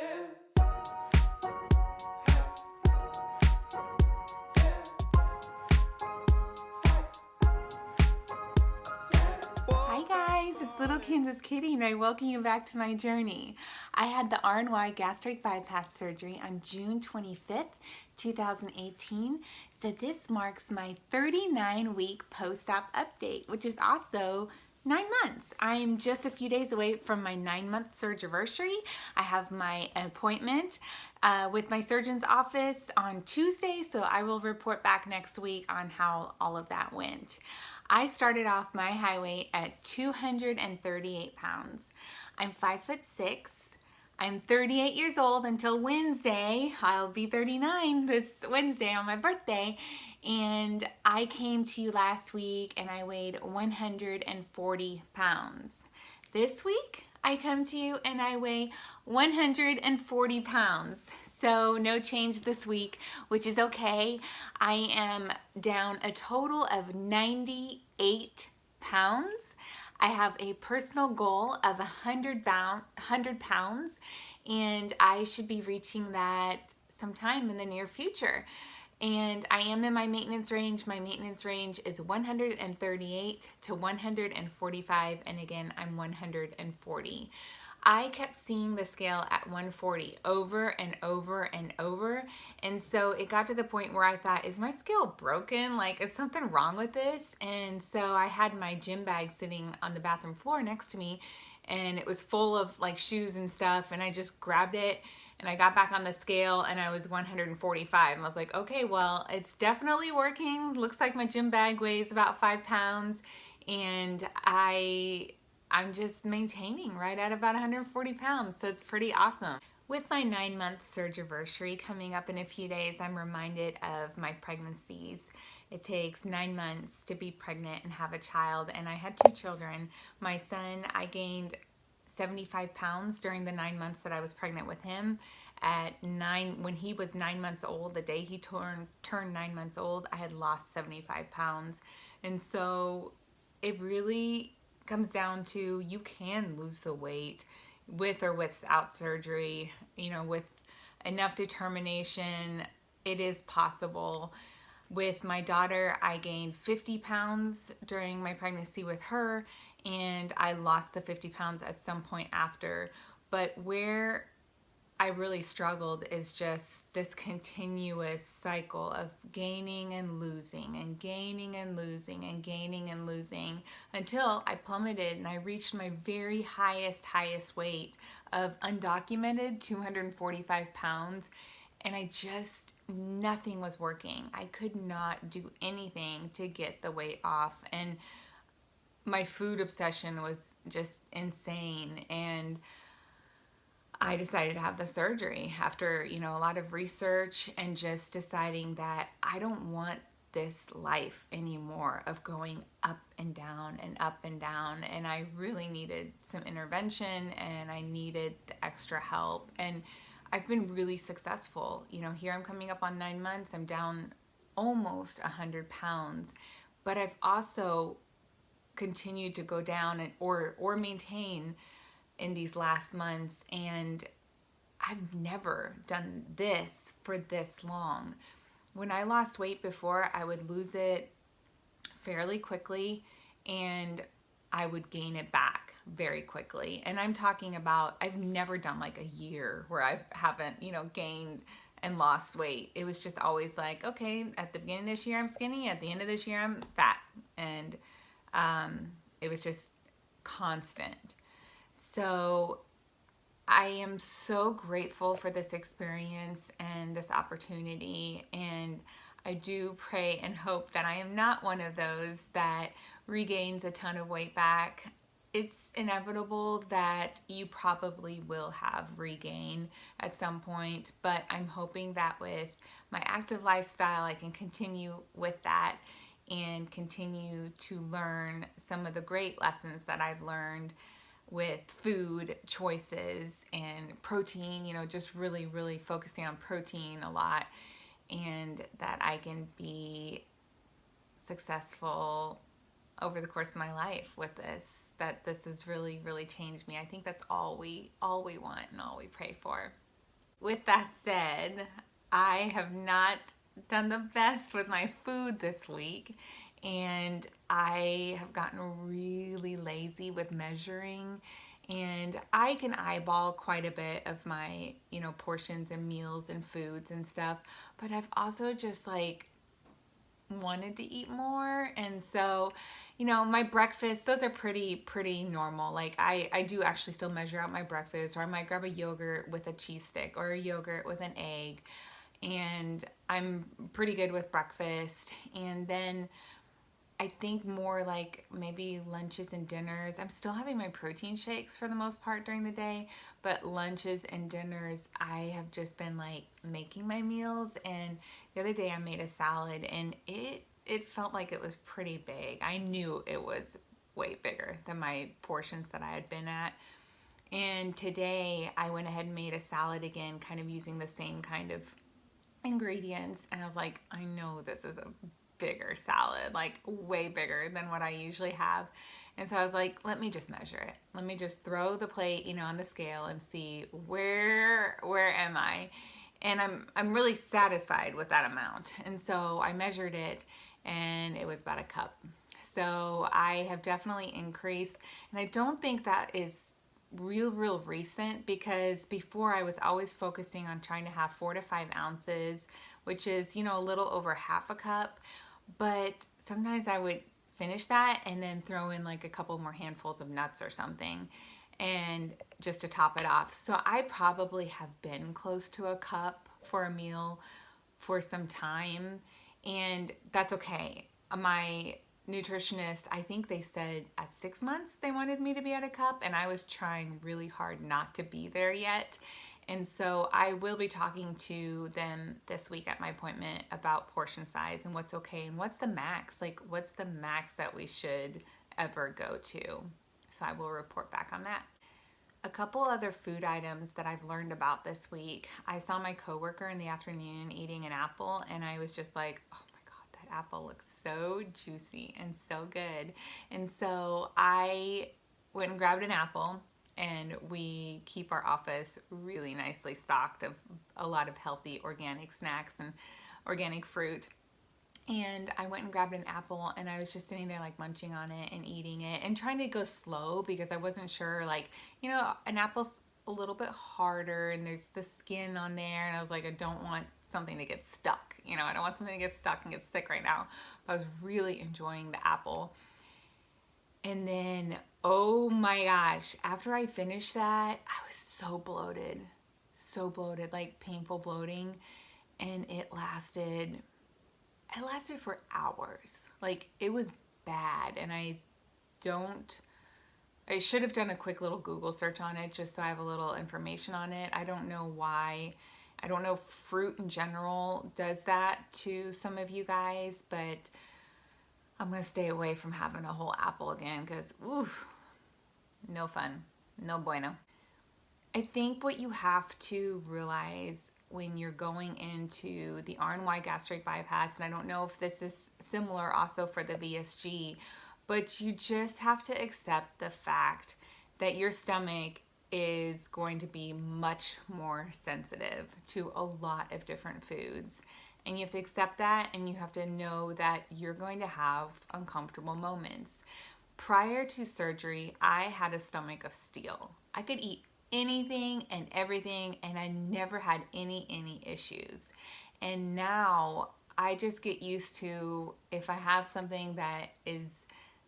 Hi guys, it's Little Kansas Kitty and I welcome you back to my journey. I had the RNY gastric bypass surgery on June 25th, 2018. So this marks my 39-week post-op update, which is also 9 months. I'm just a few days away from my 9-month surgery. I have my appointment with my surgeon's office on Tuesday, so I will report back next week on how all of that went. I started off my high weight at 238 pounds. I'm 5'6". I'm 38 years old until Wednesday. I'll be 39 this Wednesday on my birthday. And I came to you last week and I weighed 140 pounds. This week, I come to you and I weigh 140 pounds. So no change this week, which is okay. I am down a total of 98 pounds. I have a personal goal of 100 pounds, and I should be reaching that sometime in the near future. And I am in my maintenance range. My maintenance range is 138 to 145, and again, I'm 140. I kept seeing the scale at 140 over and over and over. And so it got to the point where I thought, is my scale broken? Like, is something wrong with this? And so I had my gym bag sitting on the bathroom floor next to me, and it was full of like shoes and stuff. And I just grabbed it and I got back on the scale and I was 145. And I was like, okay, well, it's definitely working. Looks like my gym bag weighs about 5 pounds. And I'm just maintaining right at about 140 pounds, so it's pretty awesome. With my 9-month surgery coming up in a few days, I'm reminded of my pregnancies. It takes 9 months to be pregnant and have a child, and I had 2 children. My son, I gained 75 pounds during the 9 months that I was pregnant with him. When he was 9 months old, the day he turned 9 months old, I had lost 75 pounds. And so it really comes down to, you can lose the weight with or without surgery. You know, with enough determination, it is possible. With my daughter, I gained 50 pounds during my pregnancy with her, and I lost the 50 pounds at some point after. But where I really struggled is just this continuous cycle of gaining and losing and gaining and losing and gaining and losing until I plummeted and I reached my very highest weight of undocumented 245 pounds. And nothing was working. I could not do anything to get the weight off. And my food obsession was just insane. And I decided to have the surgery after, a lot of research and just deciding that I don't want this life anymore of going up and down and up and down. And I really needed some intervention and I needed the extra help. And I've been really successful. Here I'm coming up on 9 months. I'm down almost 100 pounds, but I've also continued to go down or maintain in these last months, and I've never done this for this long. When I lost weight before, I would lose it fairly quickly and I would gain it back very quickly. And I'm talking about, I've never done like a year where I haven't, gained and lost weight. It was just always like, okay, at the beginning of this year I'm skinny, at the end of this year I'm fat. And it was just constant. So I am so grateful for this experience and this opportunity, and I do pray and hope that I am not one of those that regains a ton of weight back. It's inevitable that you probably will have regain at some point, but I'm hoping that with my active lifestyle I can continue with that and continue to learn some of the great lessons that I've learned with food choices and protein, just really focusing on protein a lot, and that I can be successful over the course of my life with this, that this has really changed me. I think that's all we want and all we pray for. With that said, I have not done the best with my food this week, and I have gotten really lazy with measuring. And I can eyeball quite a bit of my, portions and meals and foods and stuff, but I've also just like wanted to eat more. And so, my breakfast, those are pretty normal. Like I do actually still measure out my breakfast, or I might grab a yogurt with a cheese stick or a yogurt with an egg. And I'm pretty good with breakfast. And then I think more like maybe lunches and dinners. I'm still having my protein shakes for the most part during the day, but lunches and dinners, I have just been like making my meals. And the other day I made a salad, and it felt like it was pretty big. I knew it was way bigger than my portions that I had been at. And today I went ahead and made a salad again, kind of using the same kind of ingredients, and I was like, I know this is a bigger salad, like way bigger than what I usually have. And so I was like, let me just measure it. Let me just throw the plate, on the scale and see where am I? And I'm really satisfied with that amount. And so I measured it, and it was about a cup. So I have definitely increased, and I don't think that is real recent, because before I was always focusing on trying to have 4 to 5 ounces, which is, a little over half a cup. But sometimes I would finish that and then throw in like a couple more handfuls of nuts or something, and just to top it off. So I probably have been close to a cup for a meal for some time, and that's okay. My nutritionist, I think they said at 6 months they wanted me to be at a cup, and I was trying really hard not to be there yet. And so I will be talking to them this week at my appointment about portion size and what's okay and what's the max, like what's the max that we should ever go to. So I will report back on that. A couple other food items that I've learned about this week. I saw my coworker in the afternoon eating an apple, and I was just like, oh my God, that apple looks so juicy and so good. And so I went and grabbed an apple, and we keep our office really nicely stocked of a lot of healthy organic snacks and organic fruit. And I went and grabbed an apple, and I was just sitting there like munching on it and eating it and trying to go slow, because I wasn't sure, like, an apple's a little bit harder and there's the skin on there, and I was like, I don't want something to get stuck. I don't want something to get stuck and get sick right now. But I was really enjoying the apple. And then, oh my gosh, after I finished that, I was so bloated, like painful bloating. And it lasted for hours. Like, it was bad. And I should have done a quick little Google search on it just so I have a little information on it. I don't know why. I don't know if fruit in general does that to some of you guys, but I'm going to stay away from having a whole apple again, because, oof, no fun. No bueno. I think what you have to realize when you're going into the RNY gastric bypass, and I don't know if this is similar also for the VSG, but you just have to accept the fact that your stomach is going to be much more sensitive to a lot of different foods. And you have to accept that, and you have to know that you're going to have uncomfortable moments. Prior to surgery, I had a stomach of steel. I could eat anything and everything, and I never had any issues. And now I just get used to, if I have something that is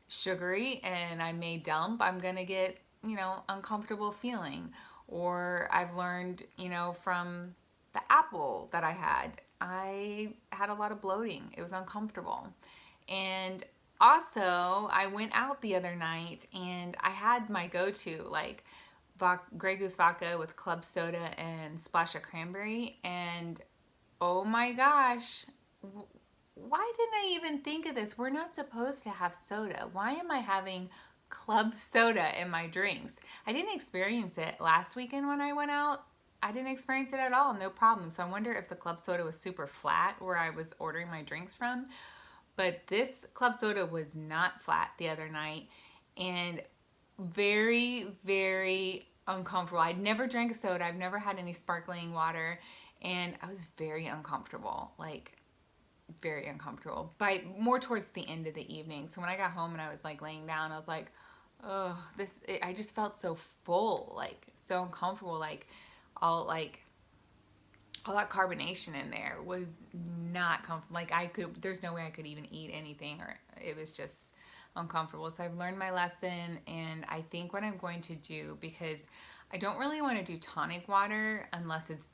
sugary and I may dump, I'm gonna get, uncomfortable feeling. Or I've learned, from the apple that I had a lot of bloating. It was uncomfortable. And also, I went out the other night and I had my go-to, like Grey Goose vodka with club soda and splash of cranberry. And oh my gosh, why didn't I even think of this? We're not supposed to have soda. Why am I having club soda in my drinks? I didn't experience it last weekend when I went out. I didn't experience it at all, no problem. So I wonder if the club soda was super flat where I was ordering my drinks from. But this club soda was not flat the other night, and very uncomfortable. I'd never drank a soda. I've never had any sparkling water, and I was very uncomfortable, like very uncomfortable by more towards the end of the evening. So when I got home and I was like laying down, I was like, oh, I just felt so full, like so uncomfortable, like all that carbonation in there was not comfortable. Like there's no way I could even eat anything, or it was just uncomfortable. So I've learned my lesson, and I think what I'm going to do, because I don't really want to do tonic water unless it's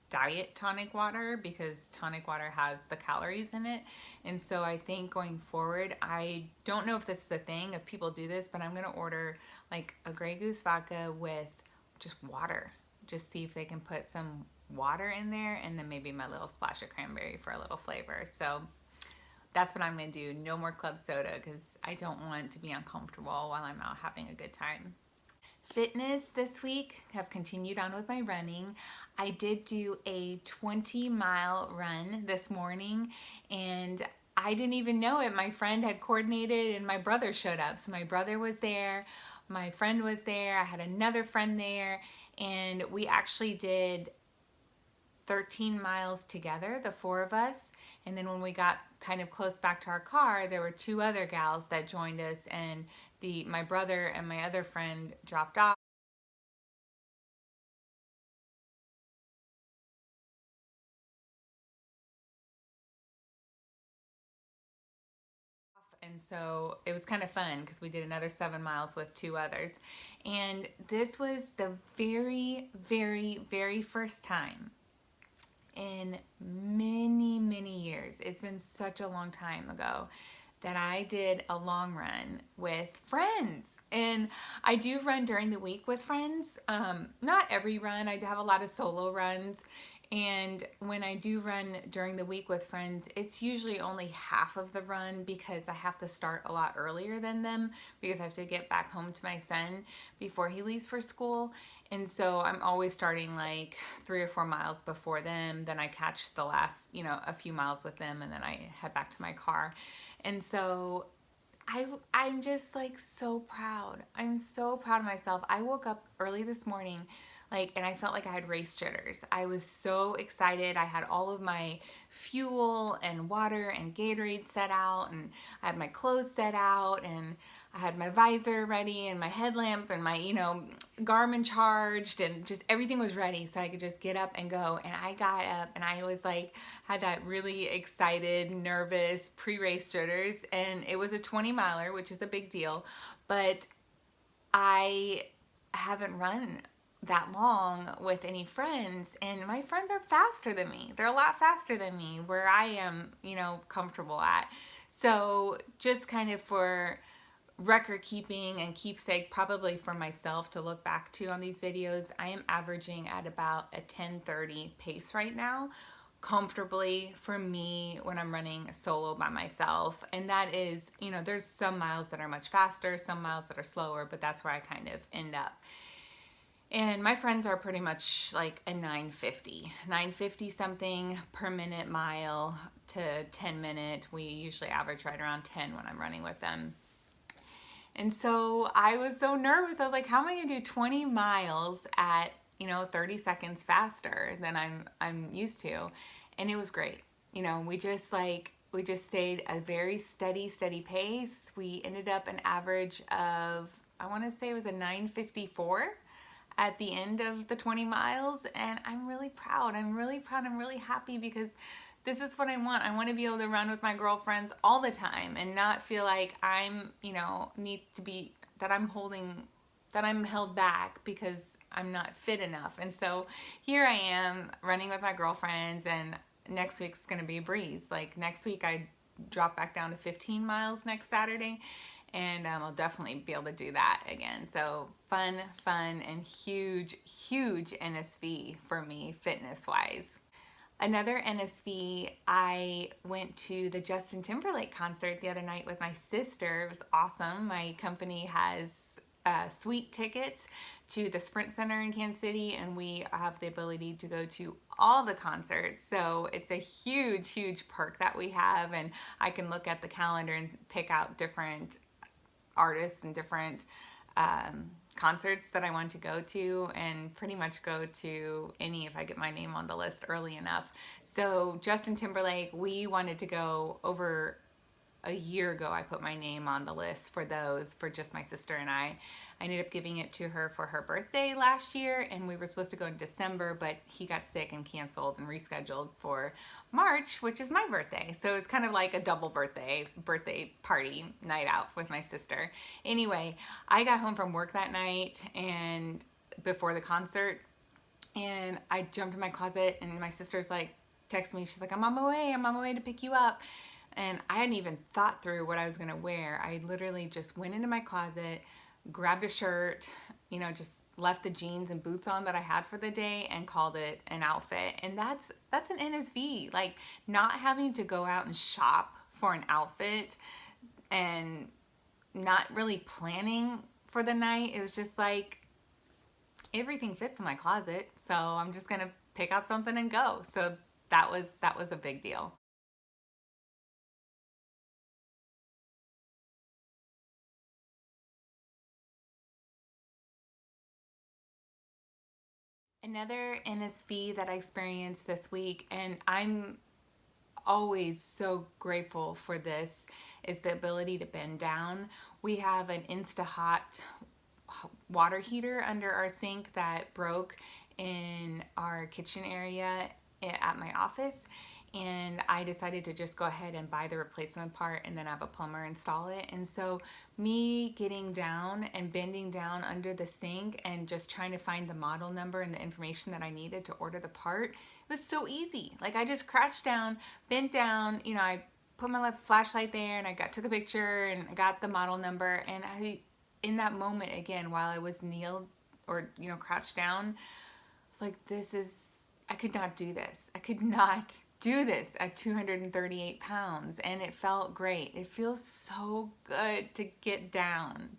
diet tonic water, because tonic water has the calories in it. And so I think going forward, I don't know if this is a thing, if people do this, but I'm going to order like a Grey Goose vodka with just water. Just see if they can put some water in there, and then maybe my little splash of cranberry for a little flavor. So that's what I'm going to do. No more club soda, because I don't want to be uncomfortable while I'm out having a good time. Fitness this week, have continued on with my running. I did do a 20-mile run this morning, and I didn't even know it. My friend had coordinated, and my brother showed up. So my brother was there, my friend was there, I had another friend there, and we actually did 13 miles together, the four of us. And then when we got kind of close back to our car, there were two other gals that joined us, and my brother and my other friend dropped off. And so it was kind of fun because we did another 7 miles with two others. And this was the very, very, very first time in many, many years, it's been such a long time ago, that I did a long run with friends. And I do run during the week with friends. Not every run. I have a lot of solo runs. And when I do run during the week with friends, it's usually only half of the run, because I have to start a lot earlier than them, because I have to get back home to my son before he leaves for school. And so I'm always starting like 3 or 4 miles before them. Then I catch the last, a few miles with them, and then I head back to my car. And so I'm just like so proud. I'm so proud of myself. I woke up early this morning, and I felt like I had race jitters. I was so excited. I had all of my fuel and water and Gatorade set out, and I had my clothes set out, and I had my visor ready, and my headlamp, and my, Garmin charged, and just everything was ready so I could just get up and go. And I got up, and I was like, had that really excited, nervous pre-race jitters, and it was a 20-miler, which is a big deal, but I haven't run that long with any friends, and my friends are faster than me. They're a lot faster than me where I am, comfortable at. So just kind of for record keeping and keepsake, probably for myself to look back to on these videos, I am averaging at about a 10:30 pace right now, comfortably for me when I'm running solo by myself. And that is, there's some miles that are much faster, some miles that are slower, but that's where I kind of end up. And my friends are pretty much like a 950 something per minute mile to 10 minute. We usually average right around 10 when I'm running with them. And so I was so nervous. I was like, how am I going to do 20 miles at, 30 seconds faster than I'm used to? And it was great. We just stayed a very steady pace. We ended up an average of, I want to say it was a 9:54 at the end of the 20 miles. And I'm really proud. I'm really happy, because this is what I want. I want to be able to run with my girlfriends all the time and not feel like I'm, that I'm held back because I'm not fit enough. And so here I am running with my girlfriends, and next week's going to be a breeze. Like next week I drop back down to 15 miles next Saturday, and I'll definitely be able to do that again. So fun, and huge NSV for me fitness-wise. Another NSV, I went to the Justin Timberlake concert the other night with my sister. It was awesome. My company has suite tickets to the Sprint Center in Kansas City, and we have the ability to go to all the concerts. So it's a huge perk that we have, and I can look at the calendar and pick out different artists and different concerts that I want to go to, and pretty much go to any if I get my name on the list early enough. So Justin Timberlake, we wanted to go over a year ago. I put my name on the list for those for just my sister and I. I ended up giving it to her for her birthday last year, and we were supposed to go in December, but he got sick and canceled and rescheduled for March, which is my birthday. So it's kind of like a double birthday party night out with my sister. Anyway, I got home from work that night and before the concert, and I jumped in my closet, and my sister's like texting me. She's like, I'm on my way to pick you up. And I hadn't even thought through what I was gonna wear. I literally just went into my closet, grabbed a shirt, just left the jeans and boots on that I had for the day and called it an outfit. And that's an NSV. Like, not having to go out and shop for an outfit and not really planning for the night. It was just like, everything fits in my closet, so I'm just gonna pick out something and go. So that was a big deal. Another NSV that I experienced this week, and I'm always so grateful for this, is the ability to bend down. We have an Insta-Hot water heater under our sink that broke in our kitchen area at my office, and I decided to just go ahead and buy the replacement part and then have a plumber install it. And so me getting down and bending down under the sink and just trying to find the model number and the information that I needed to order the part, it was so easy. Like, I just crouched down, bent down, I put my flashlight there, and I took a picture and I got the model number. And in that moment, again, while I was kneeled or crouched down, I was like, I could not do this. I could not do this at 238 pounds, and it felt great. It feels so good to get down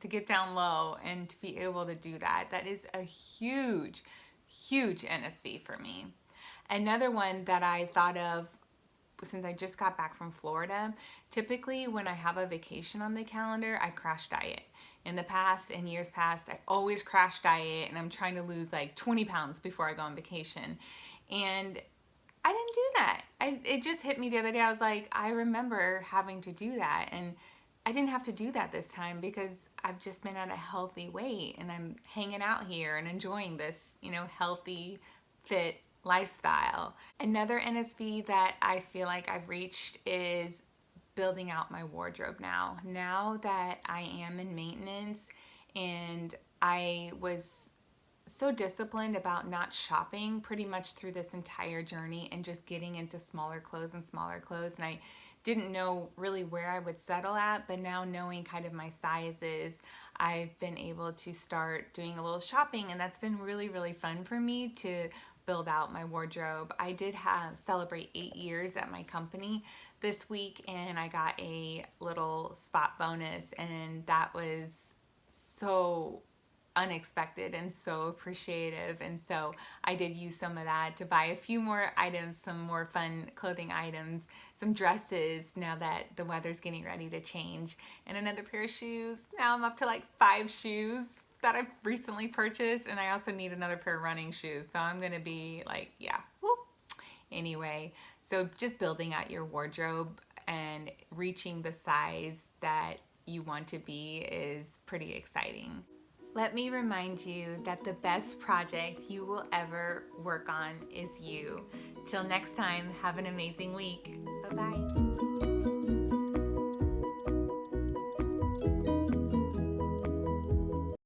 low and to be able to do that. That is a huge, huge NSV for me. Another one that I thought of, since I just got back from Florida, typically when I have a vacation on the calendar, I crash diet. In the past, in years past, I always crash diet, and I'm trying to lose like 20 pounds before I go on vacation. And I didn't do that. It just hit me the other day. I was like, I remember having to do that, and I didn't have to do that this time because I've just been at a healthy weight, and I'm hanging out here and enjoying this, healthy, fit lifestyle. Another NSV that I feel like I've reached is building out my wardrobe now. Now that I am in maintenance, and I was so disciplined about not shopping pretty much through this entire journey and just getting into smaller clothes, and I didn't know really where I would settle at, but now knowing kind of my sizes, I've been able to start doing a little shopping, and that's been really, really fun for me to build out my wardrobe. I did celebrate 8 years at my company this week, and I got a little spot bonus, and that was so unexpected and so appreciative. And so I did use some of that to buy a few more items, some more fun clothing items, some dresses now that the weather's getting ready to change, and another pair of shoes. Now I'm up to like 5 shoes that I've recently purchased, and I also need another pair of running shoes. So I'm gonna be like, yeah, whoop. Anyway, so just building out your wardrobe and reaching the size that you want to be is pretty exciting. Let me remind you that the best project you will ever work on is you. Till next time, have an amazing week. Bye-bye.